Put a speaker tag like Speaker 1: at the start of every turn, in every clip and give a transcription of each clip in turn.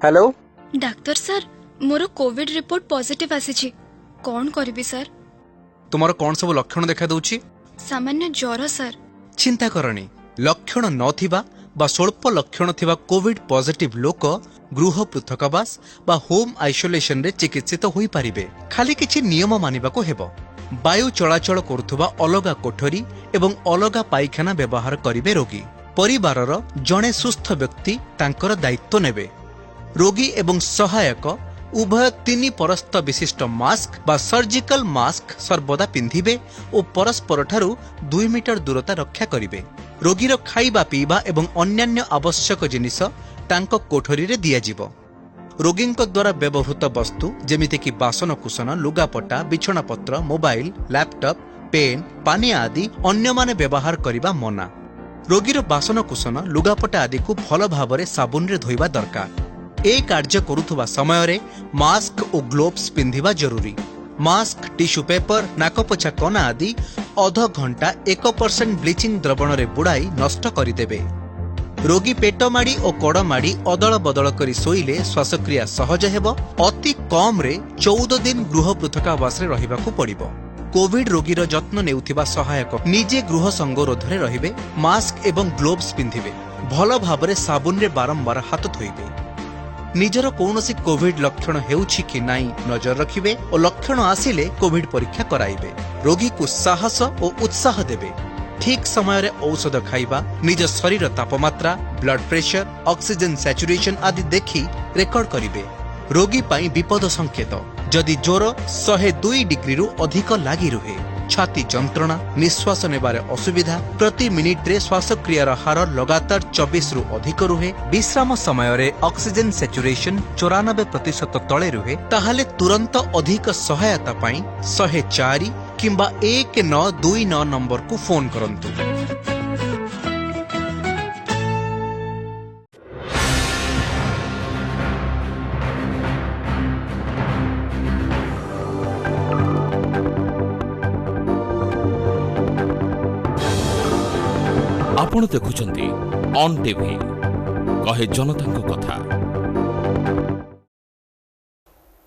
Speaker 1: Hello
Speaker 2: doctor sir मोर Covid report positive आसी कौन करिबी sir?
Speaker 1: तुमर कौन सब लक्षण देखा दउची?
Speaker 2: सामान्य ज्वर सर।
Speaker 1: चिंता करनी लक्षण नथिबा बा स्वल्प लक्षण थिबा कोविड पॉजिटिव लोक गृह पृथकवास बा होम आइसोलेशन रे चिकित्सित होई पारिबे। खाली किछि नियम मानिबाको हेबो। वायु चलाचल करुथुबा अलगा कोठरी एवं अलगा पाइखाना व्यवहार करिवे रोगी। परिवारर जणे सुस्थ व्यक्ति तांकर दायित्व नेबे। रोगी एवं सहायक उभय 3 परस्त विशिष्ट मास्क बा सर्जिकल मास्क सर्वदा पिंधिबे और परस्पर ठारू 2 मीटर दूरता रक्षा करिवे। रोगीर खाइबा पीबा एवं अन्यान्य आवश्यक जिनिस तांको कोठरी रे दिया जिवो। रोगींक द्वारा व्यवहृत वस्तु जेमिति कि बासनकुसन लुगापटा बिछणापत्र मोबाइल लैपटॉप पेन पानी आदि अन्य माने व्यवहार करिबा मना। रोगीर बासनकुसन लुगापटा आदि को भल भावरे साबुन रे धोइबा दरकार। ए कार्य करुथुबा समय रे मास्क और ग्लोव्स पिंधिबा जरूरी। मास्क टिश्यू पेपर नाकपोछा कना आदि अध घंटा 1% ब्लीचिंग द्रवण रे बुड़ाई नष्ट करिदेबे। रोगी पेट माड़ी और कड़ माड़ी अदल बदल करी सोइले श्वासक्रिया सहज हेबो। अति कम रे 14 दिन गृह पृथकावास रे रहिबाकू पड़िबो। कोविड रोगीर जत्न नेउथिबा सहायक निजे गृह संगरोध रे रहिबे। मास्क एवं ग्लोव्स पिंधिबे। भल भावरे साबुन रे बारंबार हाथ धोइबे। निजर कौनसी कोविड लक्षण हेउछि कि नाई नजर रखिबे और लक्षण आसिले कोविड परीक्षा कराइबे। रोगी को साहस और उत्साह देबे। ठीक समय रे औषध खाइबा, निज शरीर तापमात्रा ब्लड प्रेशर ऑक्सीजन सैचुरेशन आदि देखि रेकर्ड करिबे। रोगी पाई विपद संकेत जदि ज्वर 102 डिग्री रु अधिक लागी रुहे, छाती जंत्रणा निश्वास नेबारे असुविधा प्रति मिनिट रे श्वासक्रियार हार लगातार 24 रु अधिक रुहे, विश्राम समय रे ऑक्सीजन सैचुरेशन 94% तले रुहे, ताहाले तुरंत अधिक सहायता पाई 104 किंबा 1929 नंबर को फोन करंतु।
Speaker 3: आपण देखुछंती ऑन टीवी कहे जनता को कथा।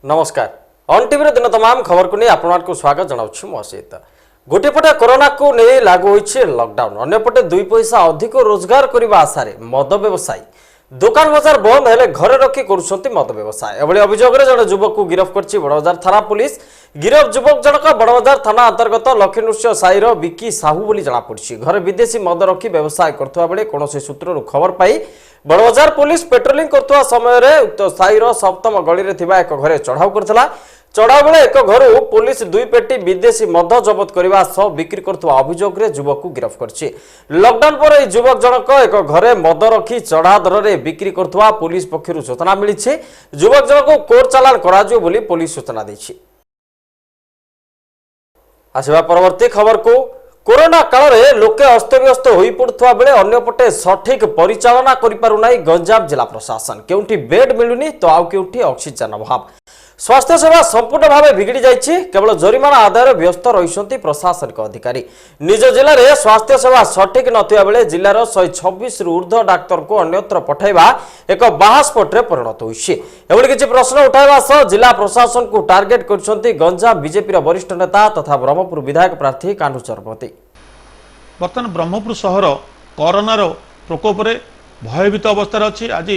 Speaker 4: नमस्कार, ऑन टीवी दिन तमाम खबर को नहीं आपको स्वागत जनाऊँ मो सहित। गोटे पटे कोरोना को नहीं लागू होइछे लॉकडाउन, अन्य पटे 2 पैसा अधिक रोजगार करने आशारे मद व्यवसायी दुकान बजार बंद हेले घरे रखी करुछंती मद व्यवसाय। एभली अभियोग रे जने युवक को गिरफ्त करछि बड़बजार थाना पुलिस। गिरफ युवक जनक बड़बजार थाना अंतर्गत लक्ष्मीनृष्य साईर विकी साहू बोली जना पड़छि। घरे विदेशी मद रखी व्यवसाय करथुवा बेले कोनोसी सूत्ररु खबर पाई बड़बजार पुलिस पेट्रोलिंग करथुवा समय रे उक्त साईर सप्तम गली रे थिबा एक घरे चढ़ाऊ करथला। चढ़ाऊ बेले एक घरु पुलिस 2 पेटी विदेशी मद जबत करने सह बिक्री करथुवा अभियोग रे युवक को गिरफ्त करछि। लॉकडाउन पर युवक जनक एक घरे मद रखी चढ़ा दर रे बिक्री करथुवा पुलिस पक्षरु सूचना मिली। युवक जनक को कोर्ट चालान कराजियो बोली पुलिस सूचना दैछि। आसिबा परवर्ती खबर को कोरोना काल रे लोके अस्तव्यस्त होई पड़ुथुवा बेले अन्यपटे सठिक परिचालना करि पारु नाही गंजाम जिला प्रशासन। केउठी बेड मिलुनी तो आउ केउठी ऑक्सीजन अभाव। स्वास्थ्य सेवा संपूर्ण भाव बिगड़ी जाइछि। केवल जरिमाना आदाय व्यस्त रहिसंती प्रशासनिक अधिकारी। निज जिले में स्वास्थ्य सेवा सठिक नथिबा बेले जिलार 126 रु ऊर्ध्व डाक्तर को अन्यत्र पठाइबा एक बाहास्पट रे परिणत होइछि। एभली किछि प्रश्न उठाइबा सह जिला प्रशासन को टार्गेट करछंती गंजाम बीजेपी वरिष्ठ नेता तथा ब्रह्मपुर विधायक प्रार्थी कान्हू चरपति।
Speaker 5: बर्तमान ब्रह्मपुर सहर कोरोनार प्रकोप रे भयभीत अवस्था अच्छी। आज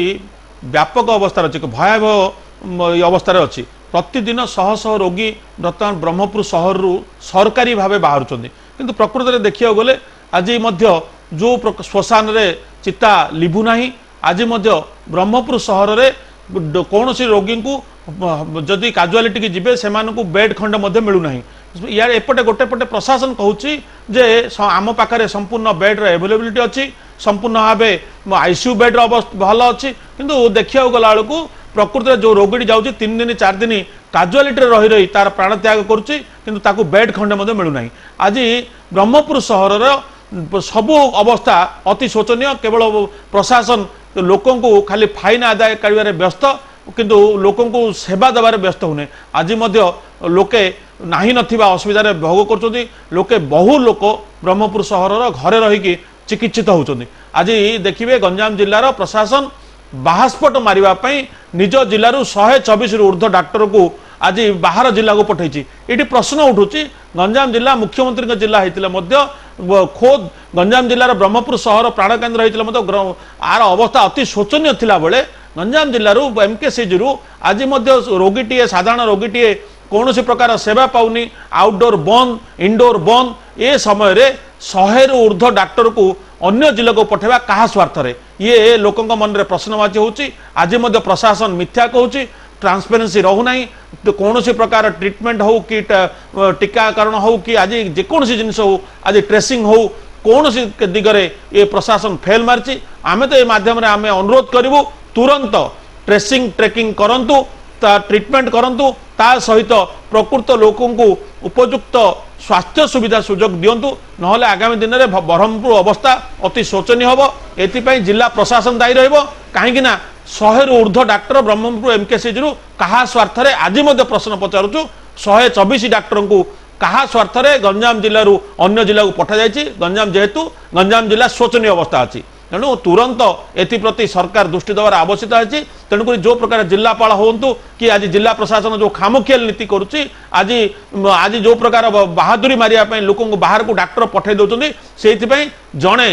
Speaker 5: व्यापक अवस्था अच्छी, भयावह अवस्था अच्छी। प्रतिदिन शह शह रोगी बर्तमान ब्रह्मपुर सहर सरकारी भाव बाहर किंतु प्रकृत में देखा गले आज जो श्मशान रे चिता लिभुना। आज ब्रह्मपुर सहर रे कौन सी रोगी को जदि काजुआलिटी की जीवे से बेड खंड मिलूना। यार एपटे गोटे पटे प्रशासन कहूँ जे आम पाखे संपूर्ण बेड एवेलेबिलिटी अच्छी, संपूर्ण भाव आईसीयू बेड भल अच्छी, किंतु देखा गला बेलू प्रकृत में जो रोगी जाऊँगी 3 दिन 4 दिन काजुआलिटी रही रही तार प्राण त्याग करुच्ची, किंतु ताकू बेड खंडे मिलूना। आज ब्रह्मपुर सहर सबू अवस्था अति शोचनीय। केवल प्रशासन लोकों को खाली फाइन आदाय कर व्यस्त, किंतु लोकों को सेवा देवार व्यस्त होने। आज लोके नाही नथिबा असुविधा भोग कर लोके बहु लोक ब्रह्मपुर सहर घरे रहीकि चिकित्सित होउछन्ति। आज देखिए गंजाम जिलार प्रशासन बाहास्पट मारे निज जिलूर 124 ऊर्ध्व डाक्तर को आज बाहर जिला को पठाई। ये प्रश्न उठू गंजाम जिला मुख्यमंत्री जिला होता खोद गंजाम जिलार ब्रह्मपुर सहर प्राणकेन्द्र होता आर अवस्था अति शोचनीय थिला बेले गंजाम जिलूर एमकेसीजी आज रोगीटे साधारण रोगीटे कौन प्रकार सेवा पाऊनी आउटडोर बंद इनडोर बंद ए समय 100 ऊर्ध्व डाक्तर को अन्य जिला को पठेबा कहा स्वार्थ ये लोकों मन में प्रश्नवाची होची। आज प्रशासन मिथ्या कहूँ ट्रांसपेरेंसी रहूना तो कौन प्रकार ट्रीटमेंट हो कि टीकाकरण हो कि आज जेकोसी जिनस हो आज ट्रेसिंग हो कौन दिगरे ये प्रशासन फेल मार्ची। आमे तो ये माध्यम आमे अनुरोध करूँ तुरंत ट्रेसिंग ट्रेकिंग करंतु ट्रीटमेंट करंतु ता सहित प्रकृत लोकों को उपयुक्त स्वास्थ्य सुविधा सुजोग दिंतु ना आगामी दिन में ब्रह्मपुर अवस्था अति शोचनीय हम। एपाई जिला प्रशासन दायी रही 100 ऊर्ध्व डाक्तर ब्रह्मपुर एमकेसीजी कहा स्वार्थ आज प्रश्न पचारुचु 124 डाक्तर को कहा स्वार्थ गंजाम जिलूर अन्य जिला को पठा जाइए। गंजाम जेहेतु गंजाम जिला शोचनीय अवस्था अच्छी तेणु तुरंत एप्रति सरकार दृष्टि देवार आवश्यकता है। तेणुक जो प्रकार जिलापाल हूँ कि आज जिला प्रशासन जो खामखियाल नीति करुच्ची आज आज जो प्रकार बहादुरी मारिया लोक बाहर को डाक्तर पठे दौरान से जड़े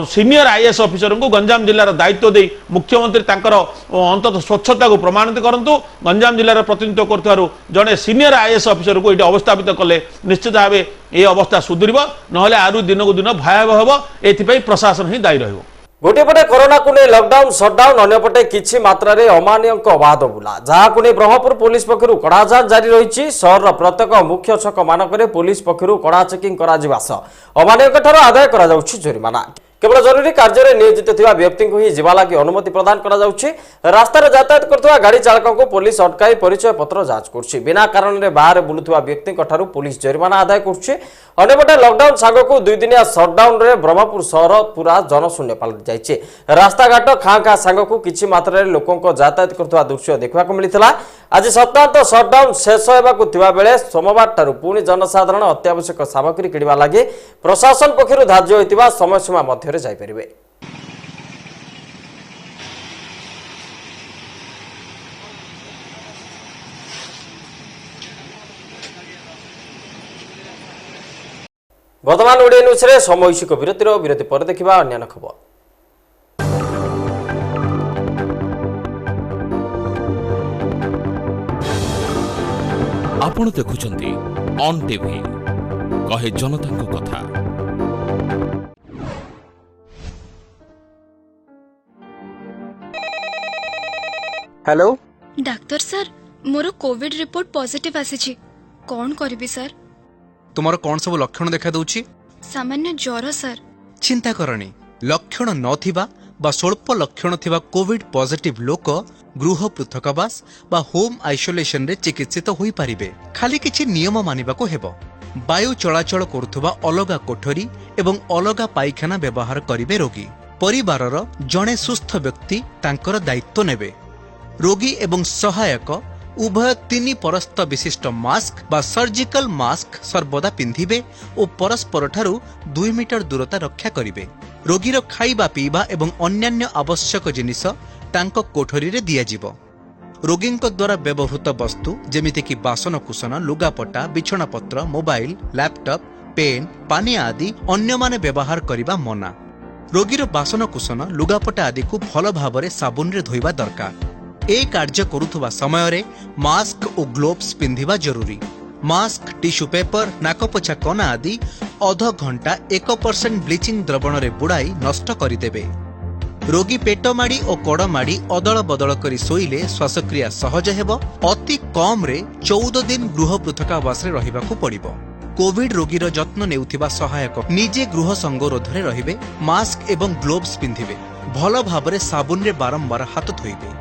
Speaker 5: सीनियर आईएएस ऑफिसर को गंजाम जिलार दायित्व दे मुख्यमंत्री अंततः स्वच्छता को प्रमाणित करंतु। गंजाम जिलार प्रतिनिधित्व कर जड़े सीनियर आईएएस ऑफिसर को ये अवस्थापित कले निश्चित भाव ये अवस्था सुधर ना आरु दिन को दिन भयावह हम। एपाई प्रशासन ही दायी रही।
Speaker 4: गोटे पटे कोरोना को नहीं लॉकडाउन सटडाउन अन्यपटे किछि मात्रा रे अमान्य अबाध बुला जहाँ को नहीं ब्रह्मपुर पुलिस पक्षर कड़ा जांच जारी रही। सहर प्रत्येक मुख्य छक मानक पुलिस पक्षर कड़ा चेकिंग अमान्य आदाय करा जोरिमाना। केवल जरूरी कार्य नियोजित थिबा व्यक्ति को ही जीवा लगी अनुमति प्रदान करा जाउछि। रास्ता रे यातायात करथुवा गाड़ी चालक को पुलिस अटकाई परिचय पत्र जांच करछि। बिना कारण रे बाहर बुलुथुवा व्यक्ति ठारू पुलिस जरिमाना आदाय करछि। अन्यपटे लॉकडाउन साग को 2 दिनिया सटडाउन रे ब्रह्मपुर सहर पूरा जनशून्य पलटि जाइछि। रास्ता घाट खाँ खाँ साग को किछि मात्रा रे लोकों को यातायात करथुवा दृश्य देखा मिलिथिला। आज सप्ताहांत सटडाउन शेष होबाकु थिबा बेले सोमवार ठारू पुणी जनसाधारण अत्यावश्यक सामग्री किणवा लागि प्रशासन पक्षरु धार्य होइतिबा समय सीमा मध्यरे जाई परिबे। वर्तमान ओडिया न्यूज रे सामयिक विरति पर देखिबा अन्य खबर।
Speaker 3: आपण देखुछंती ऑन टीवी कहे जनता को कथा।
Speaker 1: हेलो
Speaker 2: डाक्टर सर मोर कोविड रिपोर्ट पॉजिटिव आसीछि कोन करबी सर?
Speaker 1: तुमर कौन सब लक्षण देखा दउछि?
Speaker 2: सामान्य ज्वर सर।
Speaker 1: चिंता करनी लक्षण नथिबा बा स्वल्प लक्षण थिबा कोविड पॉजिटिव लोक गृह पृथकवास बा होम आइसोलेशन रे चिकित्सित होई परिबे। खाली किछि नियम मानिबाको हेबो। वायु चलाचल करुथुबा अलगा कोठरी एवं अलगा पाइखाना व्यवहार करिवे रोगी। परिवारर जणे सुस्थ व्यक्ति तांकर दायित्व नेबे। रोगी एवं सहायक उभय 3 परस्त विशिष्ट मास्क बा सर्जिकल मास्क सर्वदा पिंधिबे और परस्पर ठारू 2 मीटर दूरता रक्षा करिवे। रोगीर खाइबा पीबा एवं अन्यान्य आवश्यक जिनिस तांको कोठरी रे दिया जिवो। रोगींक द्वारा व्यवहृत वस्तु जेमिति कि बासन कुसन लुगापटा बिछणापत्र मोबाइल लैपटॉप पेन पानी आदि अन्य माने व्यवहार करिबा मना। रोगीर बासन कुसन लुगापटा आदि को भल भावरे साबुन रे धोइबा दरकार। ए कार्य करुथुबा समय रे मास्क और ग्लोव्स पिंधिबा जरूरी। मास्क टिश्यू पेपर नाकपोछा कना आदि अध घंटा 1% ब्लीचिंग द्रवण रे बुड़ाई नष्ट करिदेबे। रोगी पेट माड़ी और कड़ माड़ी अदल बदल करी सोइले श्वासक्रिया सहज हेबो। अति कम रे 14 दिन गृह पृथकावास रे रहिबाकू पड़िबो। कोविड रोगीर जत्न नेउथिबा सहायक निजे गृह संगरोध रे रहिबे। मास्क एवं ग्लोव्स पिंधिबे। भल भाबरे साबुन रे बारंबार हाथ धोइबे।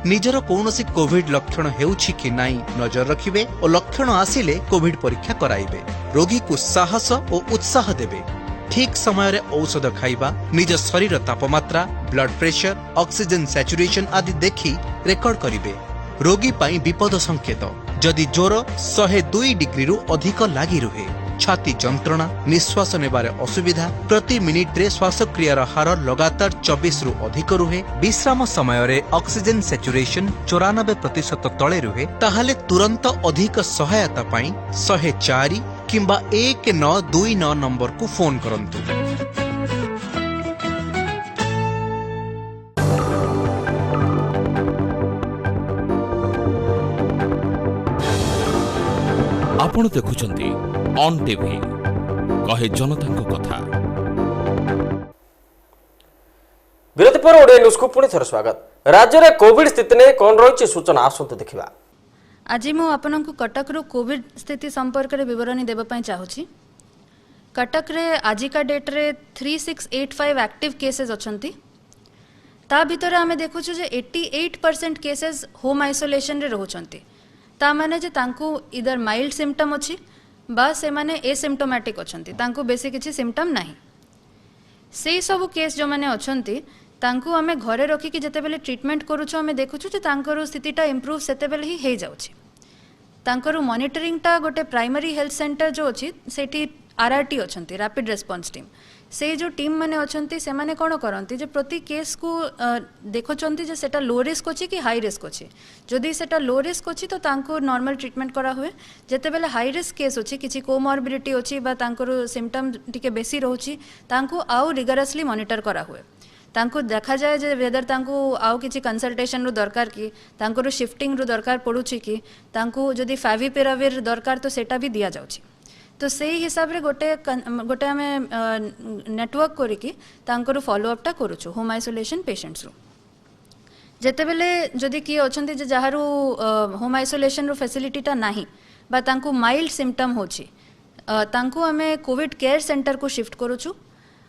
Speaker 1: निजर कौनसी कोविड लक्षण हेउछि कि नाई नजर रखिबे और लक्षण आसिले कोविड परीक्षा कराइबे। रोगी को साहस और उत्साह देबे। ठीक समय रे औषध खाइबा निज शरीर तापमात्रा ब्लड प्रेशर ऑक्सीजन सैचुरेशन आदि देखि रेकर्ड करिबे। रोगी पाई विपद संकेत जदि ज्वर 102 डिग्री रु अधिक लागि रुहे छाती जंत्रणा, निश्वास नेबारे असुविधा, प्रति मिनिट रे श्वासक्रियार हार लगातार 24 रु अधिक रुहे, विश्राम समय रे ऑक्सीजन सैचुरेशन 94% तले रुहे, ताहाले तुरंत अधिक सहायता पाई 104 किंबा 1929 नंबर को फोन करंतु।
Speaker 3: आपण देखुछंती ऑन टीवी कहे जनता कथा।
Speaker 4: विरति पर ओडिया न्यूज को पुणी थर स्वागत। राज्य में कोविड स्थिति ने कौन रही सूचना आसतु देखा।
Speaker 6: आज मु आपनकु कटक रो कोविड स्थिति संपर्क रे विवरणी देबा पई चाहूची। कटक रे आजिका डेट रे 3685 एक्टिव केसेस अछंती। ता भीतर आमे देखुछु जे 88% केसेस होम आइसोलेशन रे रहउछंती। ता माने जे तांकु इधर माइल्ड सिम्पटम अछि बा से माने एसिम्प्टोमैटिक अछंती, तांकु बेसी किछि सिम्पटम नाही। सेई सब केस जो माने अछंती तांकु आमे घरे रखी कि जते बेले ट्रीटमेंट करूछु आमे देखुछु जे तांकर स्थितिटा इंप्रूव सेते बेले ही हे जाउछि। तांकर मॉनिटरिंग टा गोटे प्राइमरी हेल्थ सेंटर जो अछि सेठी आरआरटी अछंती, रैपिड रेस्पॉन्स टीम। से जो टीम माने अछंती से माने कोन करंती जे प्रति केस को देखोचंती जे सेटा लो रिस्क अछि कि हाई रिस्क अछि। जदि सेटा लो रिस्क अछि तो तांको नॉर्मल ट्रीटमेंट करा हुए। जते बेले हाई रिस्क केस अछि किछि कोमॉर्बिडिटी अछि बा तांकर सिम्पटम टिके बेसी रहउछि तांको आउ रिगरसली मॉनिटर करा हुए। तांको देखा जाए जे वेदर तांको आउ किछि कंसल्टेशन रु दरकार कि तांको शिफ्टिंग रु दरकार पड़ुछि कि तांको जदि फाविपिराविर दरकार तो सेटा भी दिया जाउछि। तो सेही हिसाब रे गोटे आमे नेटवर्क करिकी तांकर फॉलोअप टा करूछु होम आइसोलेशन पेशेंट्स रु। जते बेले जदि कि अछंती जे जहारू होम आइसोलेशन रो फैसिलिटी टा नाही बा तांको माइल्ड सिम्पटम होछि तांको आमे कोविड केयर सेंटर को शिफ्ट करूछु।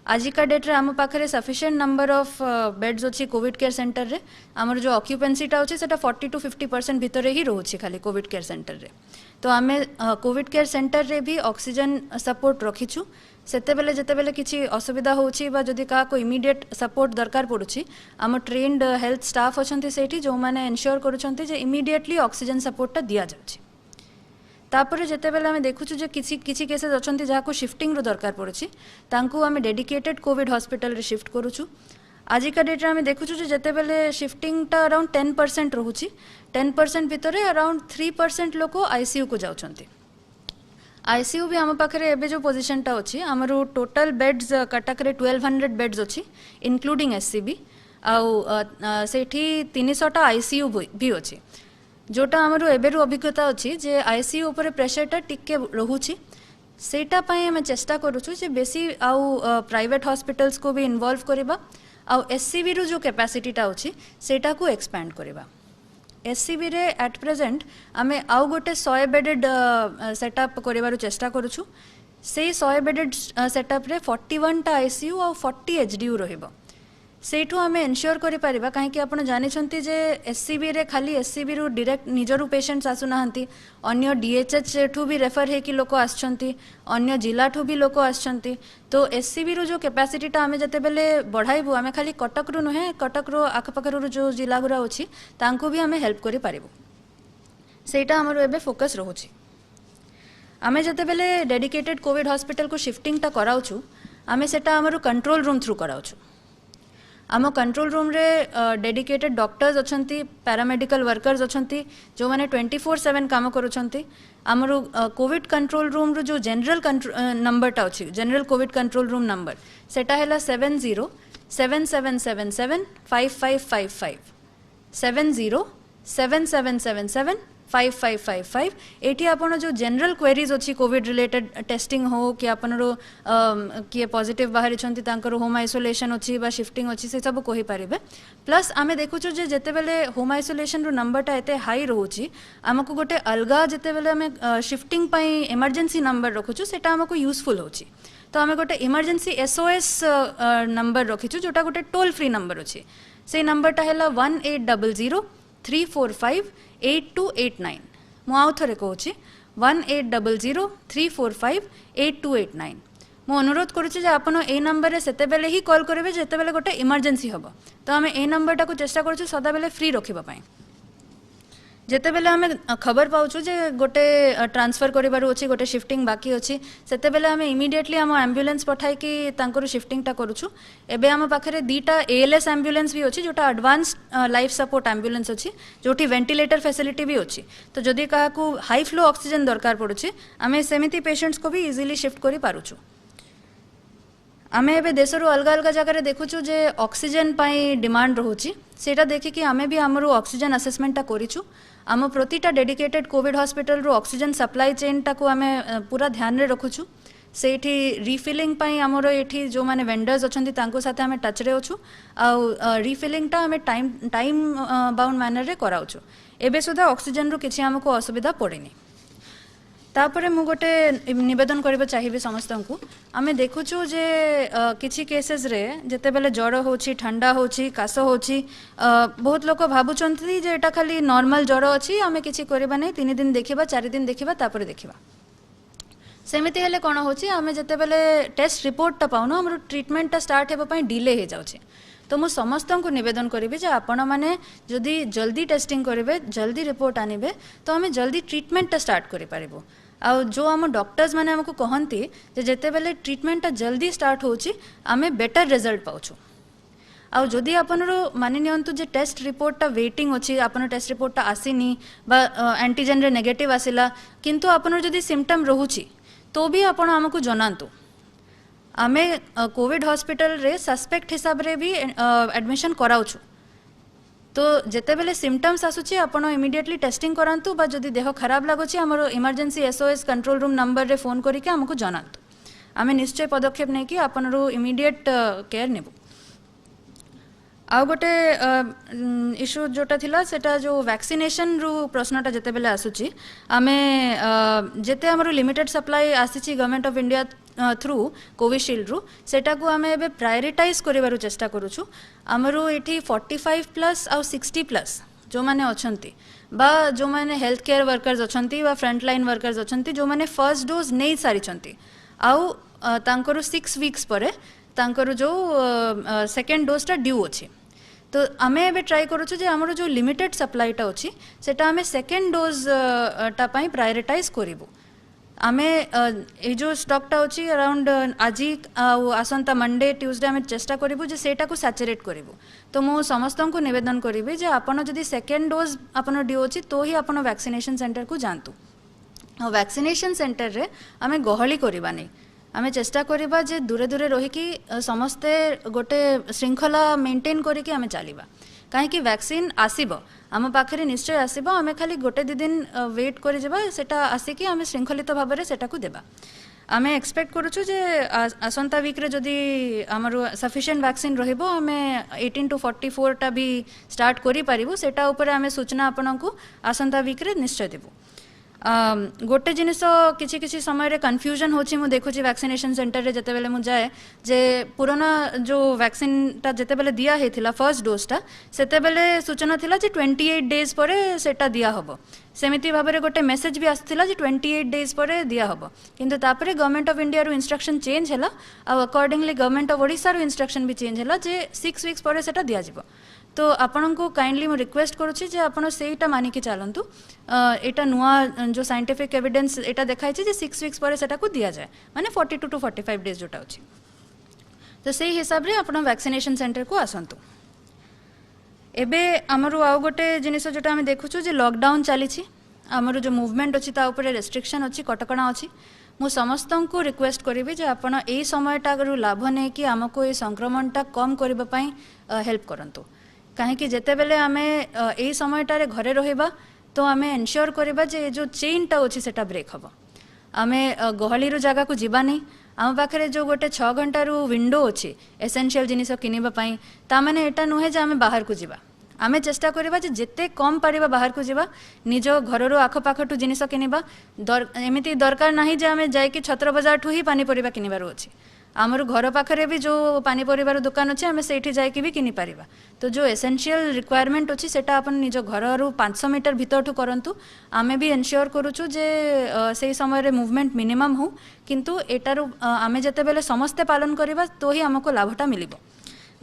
Speaker 6: आजिका डेट रे आम पाखरे सफिशिएंट नंबर ऑफ बेड्स अछि कोविड केयर सेंटर रे। हमर जो ऑक्युपेंसी टा अछि सेटा 40 to 50% भितर ही रहउछि खाली कोविड केयर सेंटर रे। तो आमे कोविड केयर सेंटर रे भी ऑक्सीजन सपोर्ट रखिछु। सेते बेले जते बेले किछि असुविधा होछि बा जदि का को इमीडिएट सपोर्ट दरकार पड़ुछि आम ट्रेन्ड हेल्थ स्टाफ अछंती सेठी जो माने एन्श्योर करूछंती जे इमीडिएटली ऑक्सीजन सपोर्ट ता दिया जाउछि। तापर जते बेले आमे देखुछु जे किछि केसेस अछंती जहा को शिफ्टिंग रो दरकार पड़ुछि तांको आमे डेडिकेटेड कोविड हॉस्पिटल रे शिफ्ट करूछु। आजिका डेट रे आमे देखुछु जे जते बेले शिफ्टिंग टा अराउंड 10% रहउछि। 10% भितरे अराउंड 3% लोक आईसीयू को जाउछंती। आईसीयू भी आम पाखरे एबे जो पोजीशन टा अछि हमरो टोटल बेड्स कटक रे 1200 बेड्स अछि इंक्लूडिंग एससीबी आउ सेठी 300 टा आईसीयू भी अछि। जोटा हमरो एबेरु अभिज्ञता अछि जे आईसीयू ऊपर प्रेशर टा टिके रहउछि। सेटा पई हम चेष्टा करूछु जे बेसी आउ प्राइवेट हॉस्पिटल्स को भी इन्वॉल्व करिबा आउ एससीबी रो जो कैपेसिटी टा अछि सेटा को एक्सपैंड करिबा। एससीबी रे एट प्रेजेंट आमे आउ गोटे 100 बेडेड सेटअप करिबारो चेष्टा करूछु। से 100 बेडेड सेटअप रे 41 टा आईसीयू आउ 40 एचडीयू रहइबो। सेठू आमे एन्श्योर करि परिबा काहे कि आपण जानि छंती जे एससीबी रे खाली एससीबी रो डायरेक्ट निजरु पेशेंट्स आसु नाहंती, अन्य डीएचएच ठू भी रेफर हे कि लोक आछंती, अन्य जिला ठू भी लोक आछंती। तो एससीबी रो जो कैपेसिटी टा आमे जते बेले बढ़ाइबु आमे खाली कटक रो नहे कटक रो आखपाखर रो जो जिला गुरा अछि तांको भी आमे हेल्प करि पारिबु। सेटा हमरो एबे फोकस रहउछि। आमे जते बेले डेडिकेटेड कोविड हॉस्पिटल को शिफ्टिंग टा कराउछु आमे सेटा हमरो कंट्रोल रूम थ्रू कराउछु। आम कंट्रोल रूम रे डेडिकेटेड डॉक्टर्स अछंती, पैरामेडिकल वर्कर्स अछंती जो माने 24/7 काम करूछंती। हमरो कोविड कंट्रोल रूम रो जो जनरल नंबर टा अछि general Covid control room number सेटा हैला 7077775555 7077775555। एठी आपण जो जनरल क्वेरीज अछि कोविड रिलेटेड टेस्टिंग हो कि आपनरो कि पॉजिटिव बाहरी छंती तांकर होम आइसोलेशन अछि बा शिफ्टिंग अछि से सब कोहि परिबे। प्लस आमे देखुछु जे जते बेले होम आइसोलेशन रो नंबर टा एते हाई रहउछि हमकु गोटे अलगा जते बेले हमें शिफ्टिंग पई इमरजेंसी नंबर रखुछु सेटा हमकु यूजफुल होछि। तो आमे गोटे इमरजेंसी एसओएस नंबर रखिछु जोटा गोटे टोल फ्री नंबर अछि। से नंबर टा हैला 1800-345-8289। मु आउ थरे कहूछि 1800-345-8289। मु अनुरोध करूछि जे आपण ए नंबर रे सेते बेले ही कॉल करिवे जेते बेले गोटे इमरजेंसी हबो। तो आमे ए नंबर टा को चेष्टा करूछु सदा बेले फ्री रखिबा पई। ଯେତେବେଳେ ଆମେ ଖବର ପାଉଛୁ ଯେ ଗୋଟେ ଟ୍ରାନ୍ସଫର କରିବାର ଅଛି ଗୋଟେ ସିଫ୍ଟିଂ ବାକି ଅଛି ସେତେବେଳେ ଆମେ ଇମିଡିଏଟଲି ଆମ ଆମ୍ବୁଲାନ୍ସ ପଠାଇକି ତାଙ୍କର ସିଫ୍ଟିଂଟା କରୁଛୁ। ଏବେ ଆମ ପାଖରେ ଦୁଇଟା ALS ଆମ୍ବୁଲାନ୍ସ ବି ଅଛି ଯୋଉଟା ଆଡଭାନ୍ସ ଲାଇଫ ସପୋର୍ଟ ଆମ୍ବୁଲାନ୍ସ ଅଛି ଯୋଉଠି ଭେଣ୍ଟିଲେଟର ଫ୍ୟାସିଲିଟି ବି ଅଛି। ତ ଯଦି କାହାକୁ ହାଇ ଫ୍ଲୋ ଅକ୍ସିଜେନ ଦରକାର ପଡୁଛି ଆମେ ସେମିତି ପେସେଣ୍ଟସକୁ ବି ଇଜିଲି ସିଫ୍ଟ କରିପାରୁଛୁ। आमे एबे देशरू अलग अलग जगह देखुचु जे ऑक्सीजन पाई डिमांड रहुची सेटा देखिकी आमे भी हमरो ऑक्सीजन असेसमेंट ता करिछु। आम प्रतिटा डेडिकेटेड कोविड हॉस्पिटल रो ऑक्सीजन सप्लाई चेन टा को आमे पूरा ध्यान रे रखुछु। सेठी रिफिलिंग पाई हमरो एठी जो माने वेंडर्स अछंती तांको साथे आमे टच रे अछु आ रिफिलिंग टा आमे टाइम बाउंड मैनर रे कराउछु। एबे सुधा ऑक्सीजन रो किछि हमको असुविधा पड़ेनी। तापरे मु गोटे निवेदन करबा चाहिबे समस्तंकु आमे देखुछु जे किछि केसेस रे जते बेले ज्वर होछि ठंडा होछि कास होछि बहुत लोक भाबुचंती जे एटा खाली नॉर्मल ज्वर अछि आमे किछि करबा नै 3 दिन देखिबा 4 दिन देखिबा तापरे देखिबा सेमिति हेले कोन होछि आमे जते बेले टेस्ट रिपोर्ट ता पाउनो हमर ट्रीटमेंट ता स्टार्ट हेबा पई डिले हे जाउछि। तो मु समस्तंकु निवेदन करिबे जे आपण माने जदी जल्दी टेस्टिंग करिवे जल्दी रिपोर्ट आनिबे तो आमे जल्दी ट्रीटमेंट ता स्टार्ट करि पारिबो। आ जो आम डॉक्टर्स माने हमको कहती जेते बेले ट्रीटमेंट जल्दी स्टार्ट होची आमे बेटर रिजल्ट पाउछु। आ जदि आपनरो मानि नियंतु जे टेस्ट रिपोर्ट ता वेटिंग अछि आपन टेस्ट रिपोर्ट ता आसीनी बा एंटीजन रे नेगेटिव आसिला किंतु आपनरो जदि सिम्पटम रहुची तो भी आपण हमको जनांतु। आमे कोविड हॉस्पिटल रे सस्पेक्ट हिसाब रे भी एडमिशन कराउछु। तो जेते बेले सिम्पटम्स आसुची आपण इमिडिएटली टेस्टिंग करांतु बा जदि देह खराब लागुची हमरो emergency SOS control room number रे फोन करिके हमको जनांतु। आमे निश्चय पदक्षेप नै कि आपनरो इमिडिएट केयर नेबु। आ गोटे इश्यू जोटा थिला सेटा जो वैक्सीनेशन रू प्रश्नटा जेते बेले आसुची आमे जेते हमरो लिमिटेड सप्लाई आसीची government of India through Covishield रु सेटा को आमे एबे प्रायोरिटाइज करिवारु चेष्टा करूछु। हमरो एठी 45+ आ 60+ जो माने अछंती बा जो माने हेल्थ केयर वर्कर्स अछंती बा फ्रंट लाइन वर्कर्स अछंती जो माने फर्स्ट डोज नै सारिचंती आउ तांकरो 6 वीक्स परे तांकरो जो सेकंड डोज ता ड्यू अछि। तो आमे एबे ट्राई करूछु जे हमरो जो लिमिटेड सप्लाई टा अछि सेटा आमे सेकंड डोज टा पई प्रायोरिटाइज करिवु। आमे ए जो स्टॉक टा अछि अराउंड आजी आसंता मंडे ट्यूसडे आमे चेष्टा करिवु जे सेटा को सैचुरेट करिवु। तो मो समस्तन को निवेदन करिवि जे आपण जदि सेकंड डोज आपण ड्यू अछि तो ही आपण वैक्सीनेशन सेंटर को जानतु। वैक्सीनेशन सेंटर रे आमे गहली करिबा नै आमे चेष्टा करिबा जे दूरे दूरे रही कि समस्ते गोटे श्रृंखला मेंटेन करिके आमे चलिबा काहे कि वैक्सीन आसीबो आम पाखरे निश्चय आसीबो आमे खाली गोटे 2 दिन वेट करि जेबा सेटा आसी कि आमे श्रृंखलित भाव रे सेटा को देबा। आमे एक्सपेक्ट करूछु जे आसंता वीक रे जदी हमरो सफिशिएंट वैक्सीन रहिबो आमे 18 to 44 टा भी स्टार्ट करि पारिबो सेटा ऊपर आमे सूचना आपनकु आसंता वीक रे निश्चय देबो। गोटे जिनिस किछि किछि समय रे कन्फ्यूजन होछि मु देखुछि वैक्सीनेशन सेंटर रे जते बेले मु जाए जे पुराना जो वैक्सीन ता जते बेले दिया हेथिला फर्स्ट डोज ता सेते बेले सूचना थिला जे 28 डेज परे सेटा दिया हबो। सेमिति भाबरे गोटे मेसेज भी आस्थिला जे 28 डेज परे दिया हबो किंतु तापरे गवर्नमेंट ऑफ इंडिया रो इंस्ट्रक्शन चेंज हैला आ अकॉर्डिंगली गवर्नमेंट ऑफ ओडिसा रो इंस्ट्रक्शन भी चेंज हैला जे 6 वीक्स परे सेटा दिया जिवो। तो आपन को काइंडली मु रिक्वेस्ट करूछि जे आपन सेटा मानि के चलंतु एटा नुआ जो साइंटिफिक एविडेंस एटा देखाइ छै जे 6 वीक्स परे सेटा को दिया जाय माने 42 to 45 डेज जोटा अछि। तो सेही हिसाब रे आपन वैक्सीनेशन सेंटर को आसंतु। एबे हमरो आउ गोटे जिनिस जोटा हम देखुछु जे लॉकडाउन चली छी हमरो जो मूवमेंट अछि ता ऊपर रेस्ट्रिक्शन अछि कटकणा अछि मु समस्तन को रिक्वेस्ट करिवि जे आपण एई समयटा गरु लाभ नै कि हमको ए संक्रमणटा कम करबा पई हेल्प करंतु काहे कि जेते बेले आमे एई समयटा रे घरे रहिबा तो आमे एन्श्योर करबा जे जो चेन टा अछि सेटा ब्रेक हबो। आमे गहली रो जगह को जीवा नै आम पाखरे जो गोटे 6 घंटा रो विंडो अछि एसेंशियल जिनिस किनिबा पई ता माने एटा नुहे जे आमे बाहर को जीवा आमे चेष्टा करबा जे जेते कम पारिबा बाहर को जीवा निज घर रो आख पाखटू जिनिस किनिबा एमिति दरकार नाही जे आमे जाय कि छत्र बाजार ठू ही पानी परिबा किनिबारो अछि आमर घर पाखरे भी जो पानी परिबार दुकान अच्छे आम से जाकि भी किनी पारिबा। तो जो एसेंशियल रिक्वायरमेंट अच्छी सेटा अपन निज घर रू 500 मीटर भीतर करंतु आमे भी एनश्योर करूछु जे से समय रे मूवमेंट मिनिमम हो किंतु एटारू आमे जते बेले समस्ते पालन करिबा तो ही हमको लाभटा मिलिबो।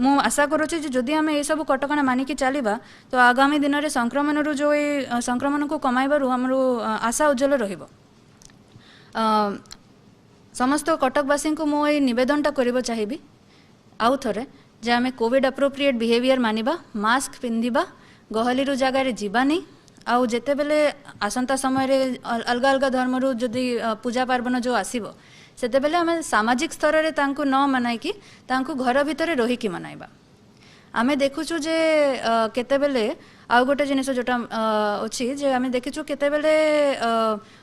Speaker 6: मु आशा करुच्ची जदि आम ये सब कटकणा मानिकी चलवा तो आगामी दिन में संक्रमण जो ये संक्रमण को कमाइबार आमर आशा उज्जवल रहिबो। समस्त कटकवासी को मु ये निवेदनटा करबो चाहिबी आउ थरे जे आमे कोविड अप्रोप्रिएट बिहेवियर मानिबा, मास्क पिंधिबा, गहली रो जगह रे जीवानी आउ जेते बेले आसंता समय रे अलग अलग धर्म रो जदि पूजा पार्वण जो आसीबो सेते बेले आमे सामाजिक स्तर रे तांको न मनाइकी तांको घर भितर रहिकी मनाइबा। आमे देखुछु जे केते बेले आउ गोटे जिनिस जोटा अछि जे आमे देखिछु केते बेले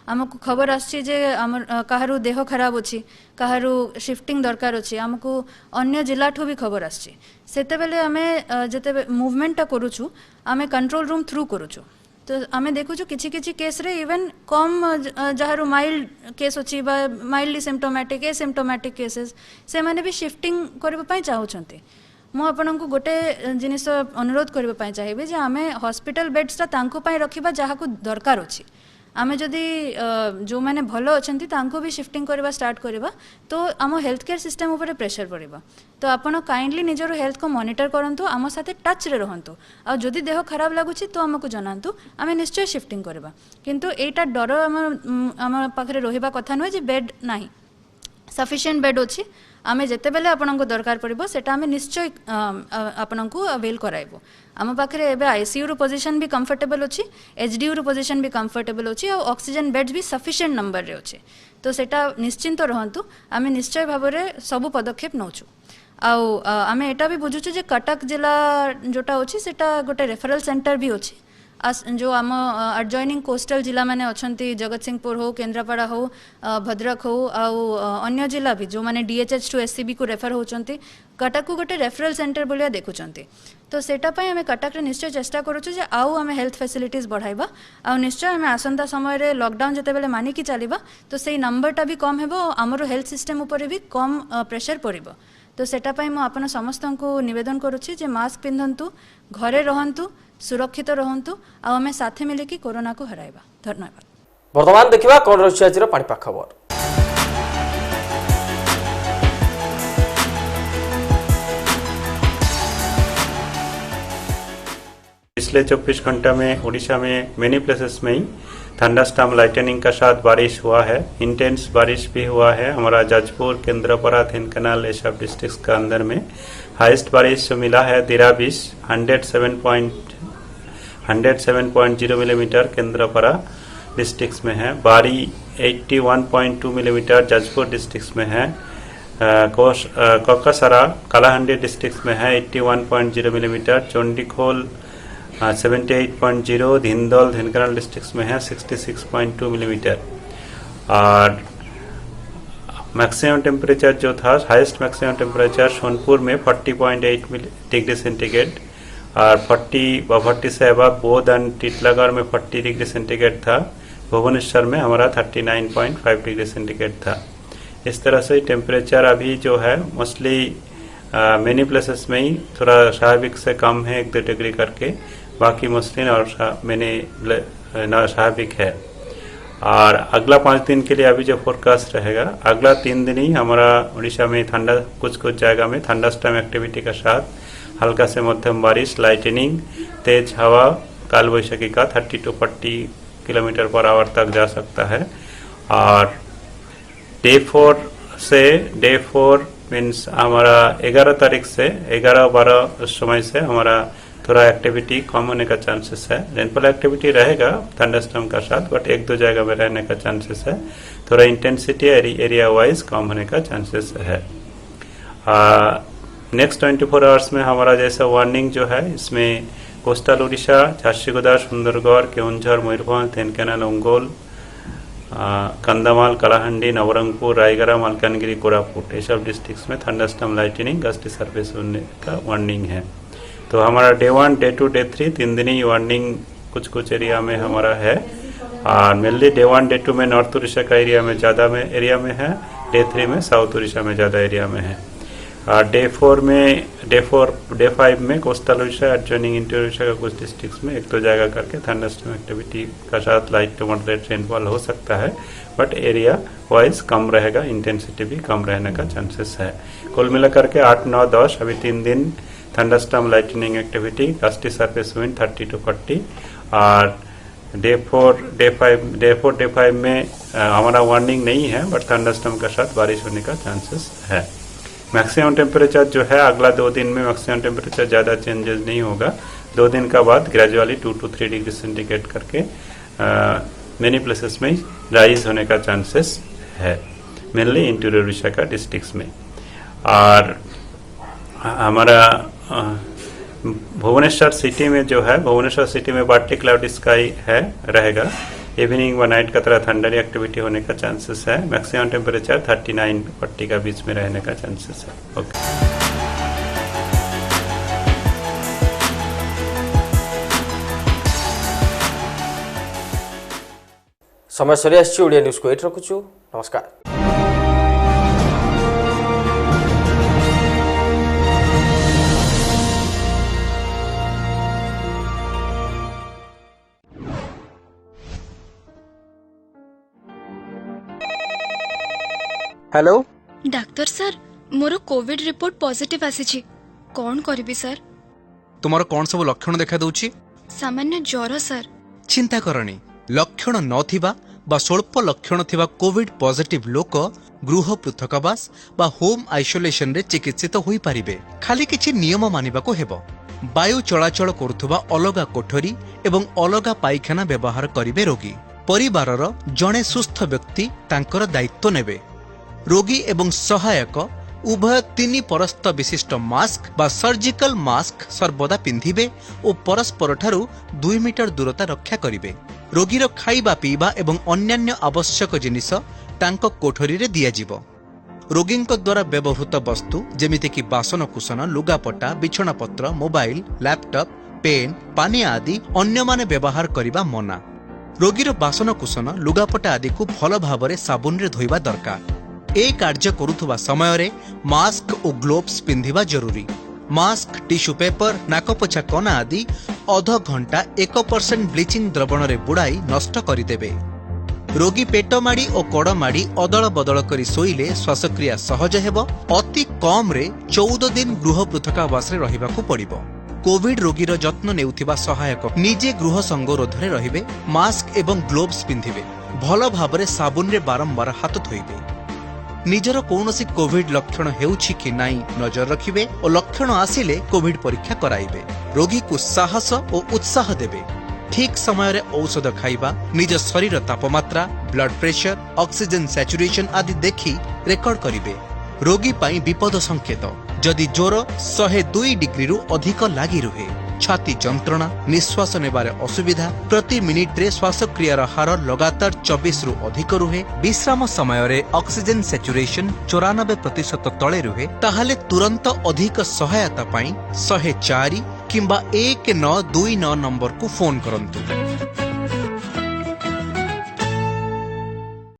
Speaker 6: आमको खबर आछि जे हमर काहारू देह खराब अछि, काहारू शिफ्टिंग दरकार अछि, आमको अन्य जिला ठू भी खबर आछि। सेते बेले आमे जते मूवमेंट करूछु आमे कंट्रोल रूम थ्रू करूछु तो आमे देखुछु किछि किछि केस रे इवन कम जहारू माइल्ड केस अछि बा माइल्डली सिम्पटोमैटिक एसिम्पटोमैटिक केसेस से माने भी शिफ्टिंग करबा पई चाहुछंती। मु आपनको गोटे जिनिस अनुरोध करबा पई चाहिबे जे आमे हॉस्पिटल बेड्स ता तांको पई रखिबा जहाको दरकार अछि। आमे जदि जो माने भलो अछंती तांको भी शिफ्टिंग करबा स्टार्ट करबा तो आम हेल्थ केयर सिस्टम ऊपर प्रेशर पड़िबा। तो आपण काइंडली निजर हेल्थ को मॉनिटर करंतु, आम साथे टच रे रहंतु आ जदि देह खराब लागुछि तो हमको जनांतु, आमे निश्चय शिफ्टिंग करबा। किंतु एटा डर आम पाखरे रहिबा कथा नय जे बेड नाही, सफिशिएंट बेड अछि, आमे जेते बेले आपनको दरकार पड़िबो सेटा आमे निश्चय आपनको अवेल कराइबो। आम पाखरे एबे आईसीयू रो पोजीशन भी कंफर्टेबल अछि, एचडीयू रो पोजीशन भी कंफर्टेबल अछि और ऑक्सीजन बेड्स भी सफिशिएंट नंबर रे अछि। तो सेटा निश्चिंत रहंतु, आमे निश्चय भाबरे सब पदक्षेप नौछु। आउ आमे एटा भी बुझुछु जे कटक जिला जोटा अछि सेटा गोटे रेफरल सेंटर भी अछि। जो आम एडजॉइनिंग कोस्टल जिला माने अछंती, जगतसिंहपुर हो, केन्द्रापड़ा हो, भद्रक हो आउ अन्य जिला भी जो माने डीएचएच टू एससीबी को रेफर होचंती, कटक को गोटे रेफरल सेंटर बोलिया देखुचंती। तो सेटा पई आमे कटक रे निश्चय चेष्टा करूछु जे आउ आमे हेल्थ फैसिलिटीज बढ़ाइबा आउ निश्चय आमे आसंता समय रे लॉकडाउन जते बेले मानि की चलीबा तो सेई नंबरटा भी कम हेबो, हमरो हेल्थ सिस्टम ऊपर भी कम प्रेशर पड़िबो। तो सेटा पई मु आपन समस्तंको निवेदन करूछि जे मास्क पिंधंतु, घरे रहंतु, सुरक्षित रहंतु आ हमें साथे मिले कि कोरोना को हराइबा। धन्यवाद।
Speaker 4: वर्तमान देखिबा कोन रछि आजिर पाणीपाग खबर।
Speaker 7: पिछले 24 घंटा में उड़ीसा में मेनी प्लेसेस में ही थंडरस्टॉर्म लाइटनिंग का साथ बारिश हुआ है। इंटेंस बारिश भी हुआ है। हमारा जाजपुर, केंद्रापड़ा, ढेंकानाल ये सब डिस्ट्रिक्ट का अंदर में हाईएस्ट बारिश मिला है दिराबिस 107.0 मिलीमीटर केंद्रापड़ा डिस्ट्रिक्ट में है। बारी 81.2 मिलीमीटर जाजपुर डिस्ट्रिक्ट में है। कोकासरा कालाहांडी डिस्ट्रिक्ट में है 81.0 मिलीमीटर। चंडीखोल 78.0, धिंदौल ढेंकानाल डिस्ट्रिक्ट में है 66.2 मिलीमीटर। और मैक्सिमम टेम्परेचर जो था, हाईएस्ट मैक्सिमम टेम्परेचर सोनपुर में 40.8 डिग्री सेंटीग्रेड और 40 से अबव बोध एंड टीटलागढ़ में 40 डिग्री सेंटीग्रेड था। भुवनेश्वर में हमारा 39.5 डिग्री सेंटीग्रेड था। इस तरह से टेम्परेचर अभी जो है मोस्टली मेनी प्लेसेस में ही थोड़ा स्वाभाविक से कम है 1-2 डिग्री करके, बाकी मोस्टली और स्वाभाविक है। और अगला 5 दिन के लिए अभी जो फोरकास्ट रहेगा, अगला 3 दिन ही हमारा उड़ीसा में ठंडा कुछ जगह में थंडरस्टॉर्म एक्टिविटी के साथ हल्का से मध्यम बारिश, लाइटनिंग, तेज हवा, काल वैशाखी का 30 to 40 किलोमीटर पर आवर तक जा सकता है। और डे 4 मीन्स हमारा 11 तारीख से 11-12 समय से हमारा थोड़ा एक्टिविटी कम होने का चांसेस है। रेनफॉल एक्टिविटी रहेगा थंडरस्टॉर्म का साथ, बट 1-2 जगह में रहने का चांसेस है। थोड़ा इंटेंसिटी एरिया वाइज कम होने का चांसेस है। नेक्स्ट 24 आवर्स में हमारा जैसा वार्निंग जो है, इसमें कोस्टल उड़ीसा, झारसुगुड़ा, सुंदरगढ़, केउंझर, मयूरभंज, ढेंकानाल, ओंगोल, कंधमाल, कलाहांडी, नवरंगपुर, रायगढ़, मालकानगिरी, कोरापुट ये सब डिस्ट्रिक्ट्स में थंडरस्टॉर्म लाइटनिंग, गस्ती सर्विस होने का वार्निंग है। तो हमारा डे 1, डे 2, डे 3 3 दिन ही वार्निंग कुछ एरिया में हमारा है। और मेनली डे 1, डे 2 में नॉर्थ उड़ीसा का एरिया में ज़्यादा एरिया में है। डे 3 में साउथ उड़ीसा में ज़्यादा एरिया में है। और डे 5 में coastal Orissa, adjoining interior Orissa का कुछ डिस्ट्रिक्ट्स में 1-2 जगह करके थंडरस्टॉर्म एक्टिविटी का साथ लाइट टू मॉडरेट रेनफॉल हो सकता है, बट एरिया वाइज कम रहेगा, इंटेंसिटी भी कम रहने का चांसेस है। कुल मिला करके 8, 9, 10 अभी 3 दिन thunderstorm lightning activity, gusty surface wind 30 to 40। और डे 4 में हमारा वार्निंग नहीं है, बट थंडरस्टॉर्म के साथ बारिश होने का चांसेस है। मैक्सिमम टेम्परेचर जो है अगला 2 दिन में मैक्सिमम टेम्परेचर ज़्यादा चेंजेस नहीं होगा। 2 दिन का बाद ग्रेजुअली 2 to 3 डिग्री सेंटीग्रेड करके मेनी प्लेसेस में राइज होने का चांसेस है, मेनली इंटीरियर उड़ीसा का डिस्ट्रिक्ट्स में। और हमारा भुवनेश्वर सिटी में जो है, भुवनेश्वर सिटी में पार्टी क्लाउड स्काई है रहेगा। इवनिंग व नाइट का तरह थंडरी एक्टिविटी होने का चांसेस है। मैक्सिमम टेम्परेचर 39-40 का बीच में रहने का चांसेस है। ओके।
Speaker 4: समय सरी आसी ओडिया न्यूज को एट रखुछु। नमस्कार।
Speaker 1: हेलो
Speaker 2: डाक्टर सर मोर कोविड रिपोर्ट पॉजिटिव आसीछि कोन करबी सर?
Speaker 1: तुमर कौन सब लक्षण देखा दउछि?
Speaker 2: सामान्य ज्वर सर।
Speaker 1: चिंता करनी, लक्षण नथिबा बा स्वल्प लक्षण थिबा कोविड पॉजिटिव लोक गृह पृथकवास बा होम आइसोलेशन रे चिकित्सित होई परिबे। खाली किछि नियम मानिबाको हेबो। वायु चलाचल करुथुबा अलगा कोठरी एवं अलगा पाइखाना व्यवहार करिवे रोगी। परिवारर जणे सुस्थ व्यक्ति तांकर दायित्व नेबे। रोगी एवं सहायक उभय 3 परस्त विशिष्ट मास्क बा सर्जिकल मास्क सर्वदा पिंधिबे और परस्पर ठारू 2 मीटर दूरता रक्षा करिवे। रोगीर खाइबा पीबा एवं अन्यान्य आवश्यक जिनिस तांको कोठरी रे दिया जिवो। रोगींक द्वारा व्यवहृत वस्तु जेमिति कि बासनकुसन, लुगापटा, बिछणापत्र, मोबाइल, लैपटॉप, पेन, पानी आदि अन्य माने व्यवहार करिबा मना। रोगीर बासनकुसन, लुगापटा आदि को भल भावरे साबुन रे धोइबा दरकार। ए कार्य करुथुबा समय रे मास्क और ग्लोव्स पिंधिबा जरूरी। मास्क, टिश्यू पेपर, नाकपोछा कना आदि अध घंटा 1% ब्लीचिंग द्रवण रे बुड़ाई नष्ट करिदेबे। रोगी पेट माड़ी और कड़ माड़ी अदल बदल करी शोइले श्वासक्रिया सहज हेबो। अति कम रे 14 दिन गृह पृथकावास रे रहिबाकू पड़िबो। कोविड रोगीर जत्न नेउथिबा सहायक निजे गृह संगरोधरे रहिबे। मास्क एवं ग्लोव्स पिंधिबे। भल भावरे साबुन रे बारंबार हाथ धोइबे। निजर कौनसी कोविड लक्षण हेउछि कि नाई नजर रखिबे और लक्षण आसिले कोविड परीक्षा कराइबे। रोगी को साहस और उत्साह देबे। ठीक समय रे औषध खाइबा, निज शरीर तापमात्रा, ब्लड प्रेशर, ऑक्सीजन सैचुरेशन आदि देखि रेकर्ड करिबे। रोगी पाई विपद संकेत जदि ज्वर 102 डिग्री रु अधिक लागि रुहे, छाती जंत्रणा, निश्वास नेबारे असुविधा, प्रति मिनिट रे श्वासक्रियार हार लगातार 24 रु अधिक रुहे, विश्राम समय रे ऑक्सीजन सैचुरेशन 94% तले रुहे, ताहाले तुरंत अधिक सहायता पाई 104 किंबा 1929 नंबर को फोन करंतु।